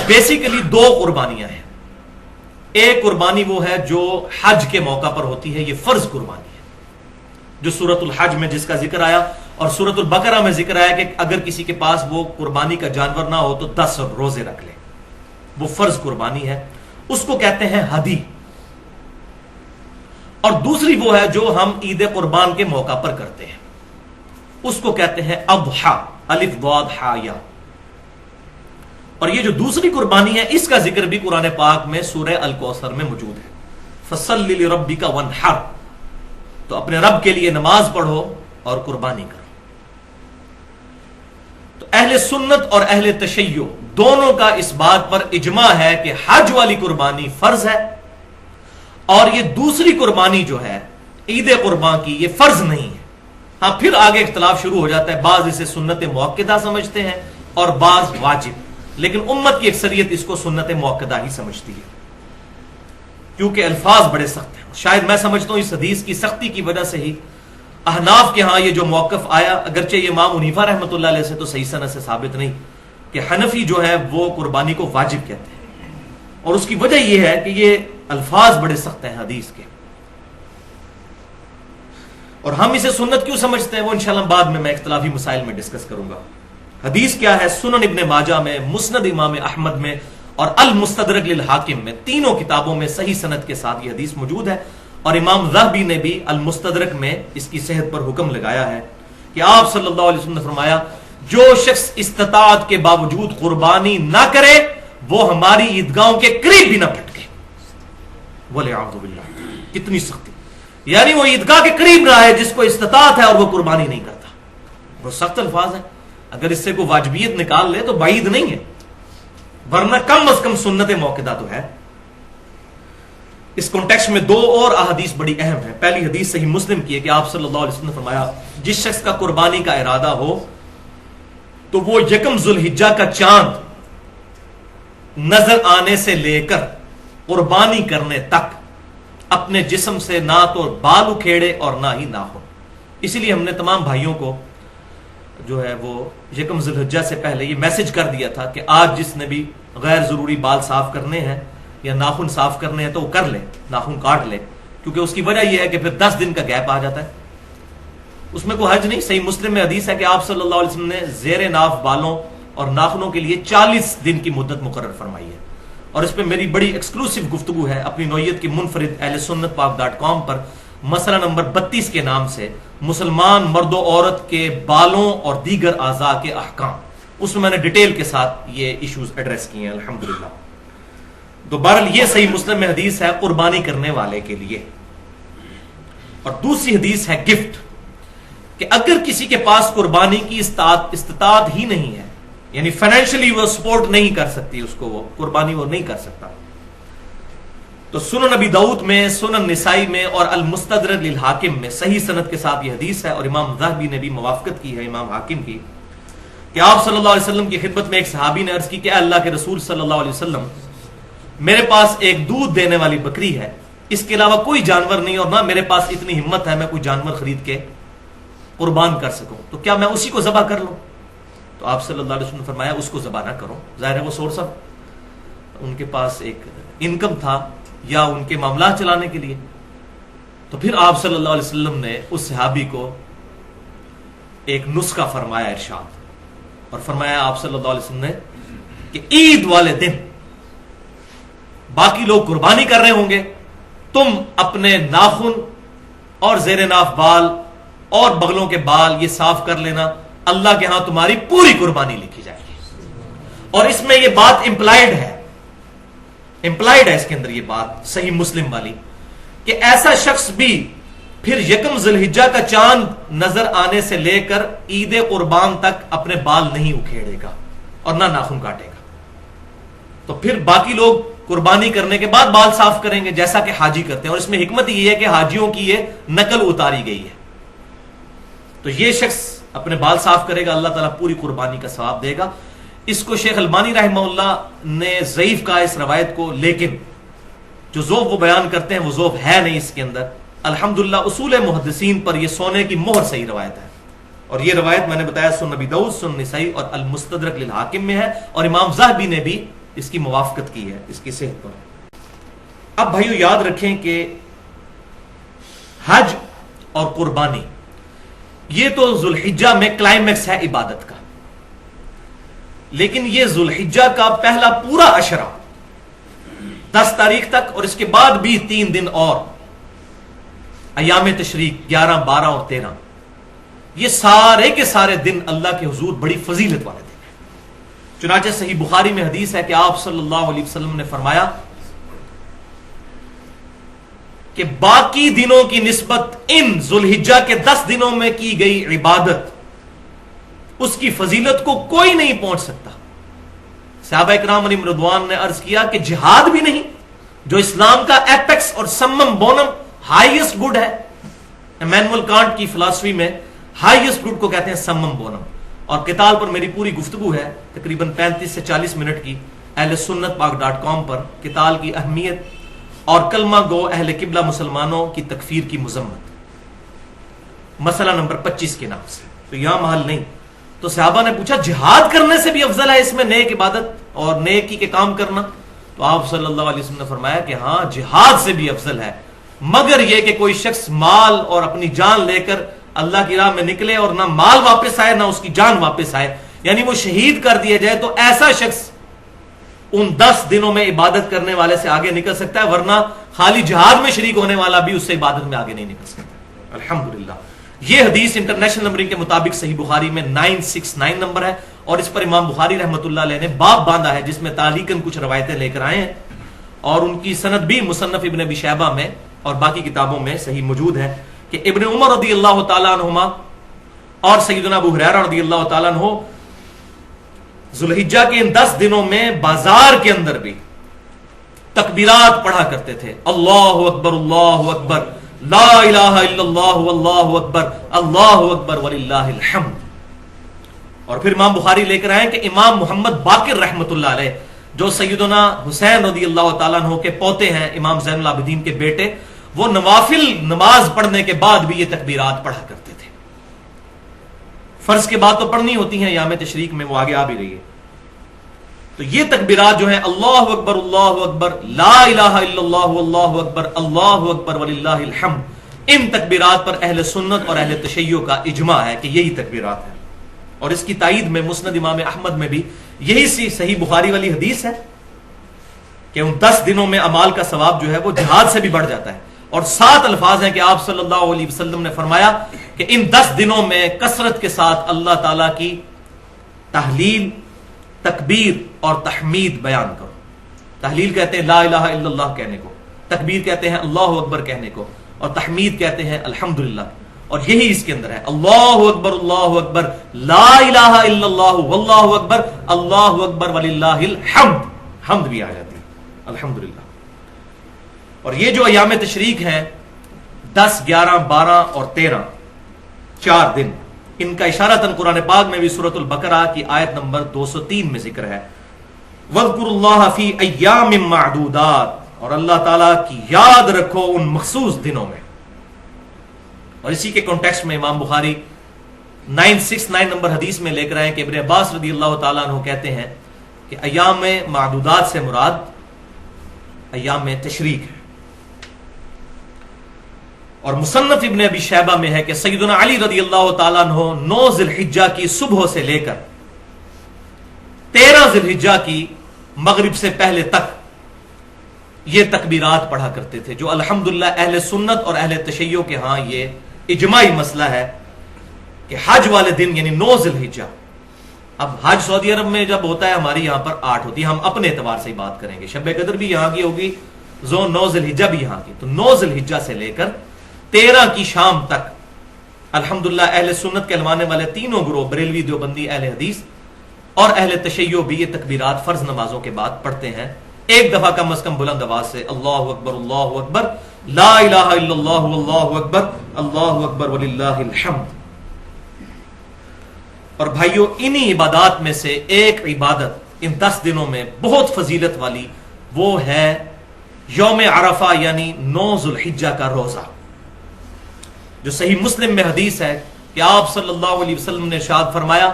Basically دو قربانیاں ہیں. ایک قربانی وہ ہے جو حج کے موقع پر ہوتی ہے، یہ فرض قربانی ہے جو سورۃ الحج میں جس کا ذکر آیا، اور سورۃ البقرہ میں ذکر آیا کہ اگر کسی کے پاس وہ قربانی کا جانور نہ ہو تو 10 روزے رکھ لے. وہ فرض قربانی ہے، اس کو کہتے ہیں ہدی. اور دوسری وہ ہے جو ہم عید قربان کے موقع پر کرتے ہیں، اس کو کہتے ہیں اضحیٰ، الف ضاد حا یا. اور یہ جو دوسری قربانی ہے اس کا ذکر بھی قرآن پاک میں سورہ الکوثر میں موجود ہے. فصلی لربک وانحر، تو اپنے رب کے لیے نماز پڑھو اور قربانی کرو. تو اہل سنت اور اہل تشیع دونوں کا اس بات پر اجماع ہے کہ حج والی قربانی فرض ہے، اور یہ دوسری قربانی جو ہے عید قربان کی یہ فرض نہیں ہے. ہاں پھر آگے اختلاف شروع ہو جاتا ہے، بعض اسے سنت مؤکدہ سمجھتے ہیں اور بعض واجب، لیکن امت کی اکثریت اس کو سنت مؤکدہ ہی سمجھتی ہے کیونکہ الفاظ بڑے سخت ہیں. شاید میں سمجھتا ہوں اس حدیث کی سختی کی وجہ سے ہی احناف کے ہاں یہ جو موقف آیا، اگرچہ یہ امام حنیفہ رحمۃ اللہ علیہ سے تو صحیح سند سے ثابت نہیں، کہ حنفی جو ہے وہ قربانی کو واجب کہتے ہیں، اور اس کی وجہ یہ ہے کہ یہ الفاظ بڑے سخت ہیں حدیث کے. اور ہم اسے سنت کیوں سمجھتے ہیں وہ انشاءاللہ بعد میں اختلافی مسائل میں ڈسکس کروں گا. حدیث کیا ہے؟ سنن ابن ماجہ میں، مسند امام احمد میں اور المستدرک للحاکم میں، تینوں کتابوں میں صحیح سند کے ساتھ یہ حدیث موجود ہے. اور امام ذہبی نے بھی المستدرک میں اس کی صحت پر حکم لگایا ہے کہ آپ صلی اللہ علیہ وسلم نے فرمایا جو شخص استطاعت کے باوجود قربانی نہ کرے وہ ہماری عیدگاہوں کے قریب بھی نہ پھٹکے. وَلِعَوْذُ بِاللَّهِ، کتنی سختی، یعنی وہ عیدگاہ کے قریب رہا ہے جس کو استطاعت ہے اور وہ قربانی نہیں کرتا. وہ سخت الفاظ ہیں، اگر اس سے کوئی واجبیت نکال لے تو بعید نہیں ہے، ورنہ کم از کم سنت موقدہ تو ہے. اس کانٹیکسٹ میں دو اور احادیث بڑی اہم ہیں. پہلی حدیث صحیح مسلم کی ہے کہ آپ صلی اللہ علیہ وسلم نے فرمایا جس شخص کا قربانی کا ارادہ ہو تو وہ یکم ذوالحجہ کا چاند نظر آنے سے لے کر قربانی کرنے تک اپنے جسم سے نہ تو بال اکھیڑے اور نہ ہی ناخن. اسی لیے ہم نے تمام بھائیوں کو جو ہے وہ یکم ذوالحجہ سے پہلے یہ میسج کر دیا تھا کہ آج جس نے بھی غیر ضروری بال صاف کرنے ہیں یا ناخن صاف کرنے ہیں تو وہ کر لے، ناخن کاٹ لے، کیونکہ اس کی وجہ یہ ہے کہ پھر 10 دن کا گیپ آ جاتا ہے. اس میں کوئی حرج نہیں. صحیح مسلم میں حدیث ہے کہ آپ صلی اللہ علیہ وسلم نے زیر ناف بالوں اور ناخنوں کے لیے 40 دن کی مدت مقرر فرمائی ہے. اور اس پہ میری بڑی ایکسکلوسیو گفتگو ہے اپنی نوعیت کی منفرد اہل سنت پاک.com پر، مسئلہ نمبر 32 کے نام سے مسلمان مرد و عورت کے بالوں اور دیگر اعضاء کے احکام. اس میں نے ڈیٹیل کے ساتھ یہ ایشوز ایڈریس کیے ہیں الحمدللہ. تو بہرحال یہ صحیح مسلم میں حدیث ہے قربانی کرنے والے کے لیے. اور دوسری حدیث ہے گفٹ، کہ اگر کسی کے پاس قربانی کی استطاعت ہی نہیں ہے، یعنی فائنینشلی وہ سپورٹ نہیں کر سکتی اس کو، وہ قربانی وہ نہیں کر سکتا، تو سنن نبی داؤد میں، سنن نسائی میں اور المستدرک للحاکم میں صحیح سند کے ساتھ یہ حدیث ہے. اور امام ذہبی نے بھی موافقت کی ہے امام حاکم کی، کہ آپ صلی اللہ علیہ وسلم کی خدمت میں ایک صحابی نے عرض کی کہ اے اللہ کے رسول صلی اللہ علیہ وسلم، میرے پاس ایک دودھ دینے والی بکری ہے، اس کے علاوہ کوئی جانور نہیں، اور نہ میرے پاس اتنی ہمت ہے میں کوئی جانور خرید کے قربان کر سکوں، تو کیا میں اسی کو ذبح کر لوں؟ تو آپ صلی اللہ علیہ وسلم نے فرمایا اس کو ذبح نہ کرو. ظاہر ہے وہ سورس آف ان کے پاس ایک انکم تھا یا ان کے معاملات چلانے کے لیے. تو پھر آپ صلی اللہ علیہ وسلم نے اس صحابی کو ایک نسخہ فرمایا ارشاد، اور فرمایا آپ صلی اللہ علیہ وسلم نے کہ عید والے دن باقی لوگ قربانی کر رہے ہوں گے، تم اپنے ناخن اور زیر ناف بال اور بغلوں کے بال یہ صاف کر لینا، اللہ کے ہاں تمہاری پوری قربانی لکھی جائے گی. اور اس میں یہ بات امپلائڈ ہے اس کے اندر یہ بات صحیح مسلم والی، کہ ایسا شخص بھی پھر یکم ذوالحجہ کا چاند نظر آنے سے لے کر عید قربان تک اپنے بال نہیں اکھیڑے گا اور نہ ناخن کاٹے گا. تو پھر باقی لوگ قربانی کرنے کے بعد بال صاف کریں گے جیسا کہ حاجی کرتے ہیں. اور اس میں حکمت یہ ہے کہ حاجیوں کی یہ نقل اتاری گئی ہے. تو یہ شخص اپنے بال صاف کرے گا، اللہ تعالیٰ پوری قربانی کا ثواب دے گا. اس کو شیخ البانی رحمہ اللہ نے ضعیف کہا اس روایت کو، لیکن جو ذوق وہ بیان کرتے ہیں وہ ذوق ہے نہیں اس کے اندر. الحمدللہ اصول محدثین پر یہ سونے کی مہر صحیح روایت ہے. اور یہ روایت میں نے بتایا سنن نبی داؤد، سنن نسائی اور المستدرک للحاکم میں ہے. اور امام ذہبی نے بھی اس کی موافقت کی ہے اس کی صحت پر۔ اب بھائیو یاد رکھیں کہ حج اور قربانی یہ تو ذوالحجہ میں کلائمیکس ہے عبادت کا، لیکن یہ ذوالحجہ کا پہلا پورا عشرہ 10 تاریخ تک، اور اس کے بعد بھی 3 دن اور ایام تشریق 11، 12 اور 13، یہ سارے کے سارے دن اللہ کے حضور بڑی فضیلت والے دن ہیں۔ چنانچہ صحیح بخاری میں حدیث ہے کہ آپ صلی اللہ علیہ وسلم نے فرمایا کہ باقی دنوں کی نسبت ان ذوالحجہ کے 10 دنوں میں کی گئی عبادت اس کی فضیلت کو کوئی نہیں پہنچ سکتا۔ صحابہ اکرام علیہم رضوان نے عرض کیا کہ جہاد بھی نہیں، جو اسلام کا ایپیکس اور سمم بونم ہائیسٹ گڈ ہے، ایمینول کانٹ کی فلسفی میں ہائیسٹ گڈ کو کہتے ہیں سمم بونم، اور قتال پر میری پوری گفتگو ہے تقریباً 35 سے 40 منٹ کی اہل سنت پاک.com پر، قتال کی اہمیت اور کلمہ گو اہل قبلہ مسلمانوں کی تکفیر کی مذمت، مسئلہ نمبر 25 کے نام سے، تو یہاں محل نہیں۔ تو صحابہ نے پوچھا جہاد کرنے سے بھی افضل ہے اس میں نیک عبادت اور نیکی کے کام کرنا؟ تو آپ صلی اللہ علیہ وسلم نے فرمایا کہ ہاں جہاد سے بھی افضل ہے، مگر یہ کہ کوئی شخص مال اور اپنی جان لے کر اللہ کی راہ میں نکلے اور نہ مال واپس آئے نہ اس کی جان واپس آئے، یعنی وہ شہید کر دیا جائے، تو ایسا شخص ان 10 دنوں میں عبادت کرنے والے سے آگے نکل سکتا ہے، ورنہ خالی جہاد میں شریک ہونے والا بھی اس سے عبادت میں آگے نہیں نکل سکتا۔ الحمدللہ یہ حدیث انٹرنیشنل نمبرنگ کے مطابق صحیح بخاری میں 969 نمبر ہے، اور اس پر امام بخاری رحمۃ اللہ علیہ نے باب باندھا ہے جس میں تعلیقاً کچھ روایتیں لے کر آئے ہیں، اور ان کی سند بھی مصنف ابن ابی شیبہ میں اور باقی کتابوں میں صحیح موجود ہے کہ ابن عمر رضی اللہ تعالیٰ عنہما اور سیدنا ابو ہریرہ رضی اللہ تعالیٰ عنہ ذوالحجہ کے ان 10 دنوں میں بازار کے اندر بھی تکبیرات پڑھا کرتے تھے، اللہ اکبر اللہ اکبر، لا الہ الا اللہ واللہ اکبر، اللہ اکبر وللہ الحمد۔ اور پھر امام بخاری لے کر آئے کہ امام محمد باقر رحمت اللہ علیہ جو سیدنا حسین رضی اللہ تعالیٰ عنہ کے پوتے ہیں، امام زین العابدین کے بیٹے، وہ نوافل نماز پڑھنے کے بعد بھی یہ تکبیرات پڑھا کرتے تھے۔ فرض کے بعد تو پڑھنی ہوتی ہیں ایام تشریق میں، وہ آگے آ بھی رہی ہے۔ تو یہ تکبیرات جو ہیں اللہ اکبر لا الہ الا اللہ واللہ اکبر اللہ اکبر وللہ الحمد، ان تکبیرات پر اہل سنت اور اہل تشیع کا اجماع ہے کہ یہی تکبیرات ہیں، اور اس کی تائید میں مسند امام احمد میں بھی یہی سی صحیح بخاری والی حدیث ہے کہ ان 10 دنوں میں اعمال کا ثواب جو ہے وہ جہاد سے بھی بڑھ جاتا ہے، اور 7 الفاظ ہیں کہ آپ صلی اللہ علیہ وسلم نے فرمایا کہ ان 10 دنوں میں کثرت کے ساتھ اللہ تعالیٰ کی تحلیل، تکبیر اور تحمید بیان کرو۔ تحلیل کہتے ہیں لا الہ الا اللہ کہنے کو، تکبیر کہتے ہیں اللہ اکبر کہنے کو، اور تحمید کہتے ہیں الحمدللہ، اور یہی اس کے اندر ہے اللہ اکبر لا الہ الا اللہ واللہ اکبر اللہ اکبر وللہ الحمد، حمد بھی آ جاتی ہے الحمدللہ۔ اور یہ جو ایام تشریق ہیں 10، 11، 12 اور 13، 4 دن، ان کا اشارتاً قرآن پاک میں بھی سورۃ البقرہ کی آیت نمبر 203 میں ذکر ہے، وَاذْكُرُوا اللَّهَ فِي أَيَّامٍ مَّعْدُودَاتٍ، اور اللہ تعالیٰ کی یاد رکھو ان مخصوص دنوں میں۔ اور اسی کے کانٹیکسٹ میں امام بخاری 969 نمبر حدیث میں لے کر آئے کہ ابن عباس رضی اللہ تعالیٰ عنہ کہتے ہیں کہ ایام معدودات سے مراد ایام تشریق ہے، اور مصنف ابن ابی شیبہ میں ہے کہ سیدنا علی رضی اللہ تعالیٰ عنہ 9 ذی الحجہ کی صبح سے لے کر 13 ذی الحجہ کی مغرب سے پہلے تک یہ تکبیرات پڑھا کرتے تھے، جو الحمدللہ اہل سنت اور اہل تشیع کے ہاں یہ اجماعی مسئلہ ہے کہ حج والے دن یعنی 9 ذی الحجہ، اب حج سعودی عرب میں جب ہوتا ہے ہماری یہاں پر 8 ہوتی ہے، ہم اپنے اعتبار سے ہی بات کریں گے، شب قدر بھی یہاں کی ہوگی، 9 ذی الحجہ بھی یہاں کی، تو 9 ذی الحجہ سے لے کر 13 کی شام تک الحمدللہ اہل سنت کہلوانے والے تینوں گروہ، بریلوی، دیوبندی، اہل حدیث اور اہل تشیع بھی یہ تکبیرات فرض نمازوں کے بعد پڑھتے ہیں، ایک دفعہ کم از کم بلند آواز سے اللہ اکبر لا الہ الا اللہ واللہ اکبر وللہ الحمد۔ اور بھائیو انہی عبادات میں سے ایک عبادت ان 10 دنوں میں بہت فضیلت والی وہ ہے یوم عرفہ یعنی 9 ذی الحجہ کا روزہ، جو صحیح مسلم میں حدیث ہے کہ آپ صلی اللہ علیہ وسلم نے ارشاد فرمایا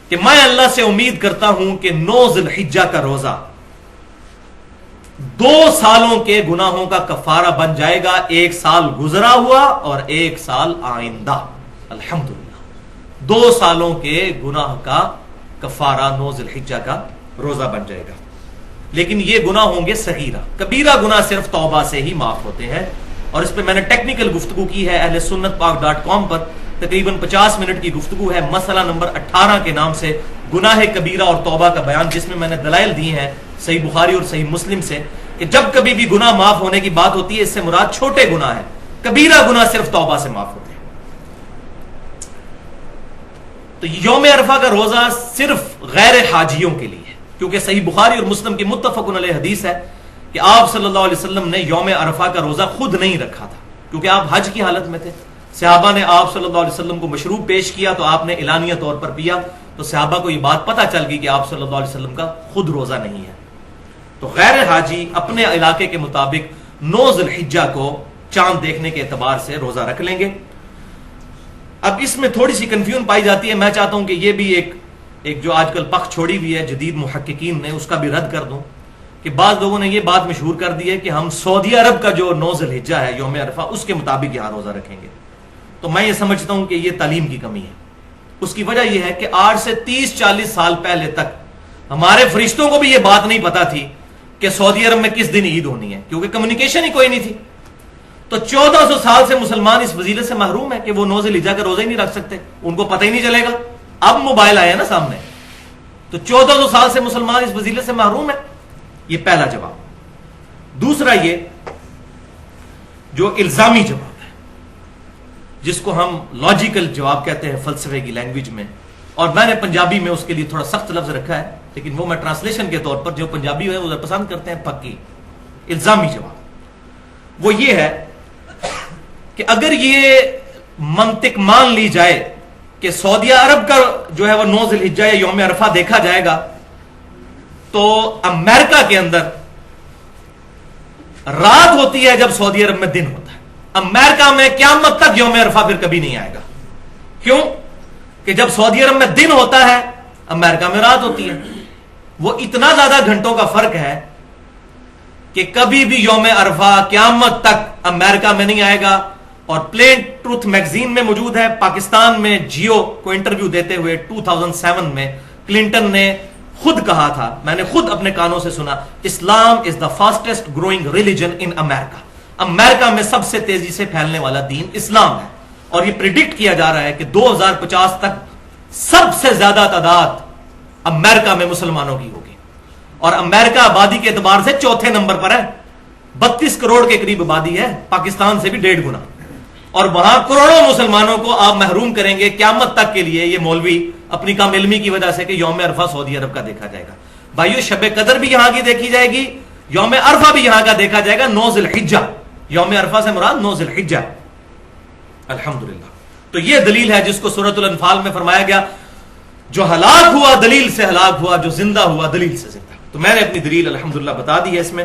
کہ میں اللہ سے امید کرتا ہوں کہ 9 ذی الحجہ کا روزہ 2 سالوں کے گناہوں کا کفارہ بن جائے گا، 1 سال گزرا ہوا اور 1 سال آئندہ۔ الحمدللہ 2 سالوں کے گناہ کا کفارہ 9 ذی الحجہ کا روزہ بن جائے گا۔ لیکن یہ گناہ ہوں گے صغیرہ، کبیرہ گناہ صرف توبہ سے ہی معاف ہوتے ہیں، اور اس پہ میں نے ٹیکنیکل گفتگو کی ہے اہل سنت پاک .com پر، تقریباً 50 منٹ کی گفتگو ہے، مسئلہ نمبر 18 کے نام سے گناہ کبیرہ اور توبہ کا بیان، جس میں نے دلائل دی ہیں صحیح بخاری اور صحیح مسلم سے کہ جب کبھی بھی گناہ معاف ہونے کی بات ہوتی ہے اس سے مراد چھوٹے گناہ ہے، کبیرہ گناہ صرف توبہ سے معاف ہوتے ہیں۔ تو یوم عرفہ کا روزہ صرف غیر حاجیوں کے لیے ہے، کیونکہ صحیح بخاری اور مسلم کی متفق علیہ حدیث ہے کہ آپ صلی اللہ علیہ وسلم نے یوم عرفہ کا روزہ خود نہیں رکھا تھا، کیونکہ آپ حج کی حالت میں تھے۔ صحابہ نے آپ صلی اللہ علیہ وسلم کو مشروب پیش کیا تو آپ نے اعلانیہ طور پر پیا، تو صحابہ کو یہ بات پتہ چل گئی کہ آپ صلی اللہ علیہ وسلم کا خود روزہ نہیں ہے۔ تو غیر حاجی اپنے علاقے کے مطابق 9 ذی الحجہ کو چاند دیکھنے کے اعتبار سے روزہ رکھ لیں گے۔ اب اس میں تھوڑی سی کنفیوژن پائی جاتی ہے، میں چاہتا ہوں کہ یہ بھی ایک جو آج کل پخ چھوڑی ہوئی ہے جدید محققین نے، اس کا بھی رد کر دوں کہ بعض لوگوں نے یہ بات مشہور کر دی ہے کہ ہم سعودی عرب کا جو 9 ذی الحجہ ہے یوم عرفہ اس کے مطابق یہاں روزہ رکھیں گے۔ تو میں یہ سمجھتا ہوں کہ یہ تعلیم کی کمی ہے۔ اس کی وجہ یہ ہے کہ آج سے 30-40 سال پہلے تک ہمارے فرشتوں کو بھی یہ بات نہیں پتا تھی کہ سعودی عرب میں کس دن عید ہونی ہے، کیونکہ کمیونیکیشن ہی کوئی نہیں تھی۔ تو 1400 سال سے مسلمان اس فضیلت سے محروم ہے کہ وہ 9 ذی الحجہ کا روزہ ہی نہیں رکھ سکتے، ان کو پتہ ہی نہیں چلے گا۔ اب موبائل آیا نا سامنے، تو 1400 سال سے مسلمان اس فضیلت سے محروم ہے۔ یہ پہلا جواب۔ دوسرا یہ جو الزامی جواب ہے، جس کو ہم لاجیکل جواب کہتے ہیں فلسفے کی لینگویج میں، اور میں نے پنجابی میں اس کے لیے تھوڑا سخت لفظ رکھا ہے، لیکن وہ میں ٹرانسلیشن کے طور پر جو پنجابی ہے وہ پسند کرتے ہیں پکی الزامی جواب، وہ یہ ہے کہ اگر یہ منطق مان لی جائے کہ سعودی عرب کا جو ہے وہ 9 ذی الحجہ یا یوم عرفہ دیکھا جائے گا، تو امریکہ کے اندر رات ہوتی ہے جب سعودی عرب میں دن ہوتا ہے۔ امریکہ میں قیامت تک یوم عرفہ پھر کبھی نہیں آئے گا۔ کیوں؟ کہ جب سعودی عرب میں دن ہوتا ہے امریکہ میں رات ہوتی ہے۔ وہ اتنا زیادہ گھنٹوں کا فرق ہے کہ کبھی بھی یوم عرفہ قیامت تک امریکہ میں نہیں آئے گا۔ اور پلین ٹروتھ میگزین میں موجود ہے، پاکستان میں جیو کو انٹرویو دیتے ہوئے 2007 میں کلنٹن نے خود کہا تھا، میں نے خود اپنے کانوں سے سنا، اسلام از دا فاسٹسٹ گروئنگ ریلیجن ان امریکہ۔ امریکہ میں سب سے تیزی سے پھیلنے والا دین اسلام ہے، اور یہ پریڈکٹ کیا جا رہا ہے کہ 2050 تک سب سے زیادہ تعداد امریکہ میں مسلمانوں کی ہوگی، اور امریکہ آبادی کے اعتبار سے 4تھے نمبر پر ہے، 32 کروڑ کے قریب آبادی ہے، پاکستان سے بھی 1.5 گنا، اور وہاں کروڑوں مسلمانوں کو آپ محروم کریں گے قیامت تک کے لیے، یہ مولوی اپنی کم علمی کی وجہ سے کہ یوم عرفہ سعودی عرب کا دیکھا جائے گا۔ بھائیو شب قدر بھی یہاں کی دیکھی جائے گی، یوم عرفہ بھی یہاں کا دیکھا جائے گا، 9 ذی الحجہ، یوم عرفہ سے مراد 9 ذی الحجہ۔ الحمدللہ۔ تو یہ دلیل ہے جس کو سورۃ الانفال میں فرمایا گیا، جو ہلاک ہوا دلیل سے ہلاک ہوا، جو زندہ ہوا دلیل سے زندہ۔ تو میں نے اپنی دلیل الحمدللہ بتا دی ہے اس میں،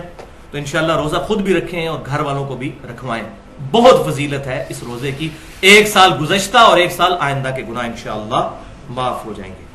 تو انشاءاللہ روزہ خود بھی رکھیں اور گھر والوں کو بھی رکھوائیں۔ بہت فضیلت ہے اس روزے کی، 1 سال گزشتہ اور 1 سال آئندہ کے گناہ انشاءاللہ معاف ہو جائیں گے۔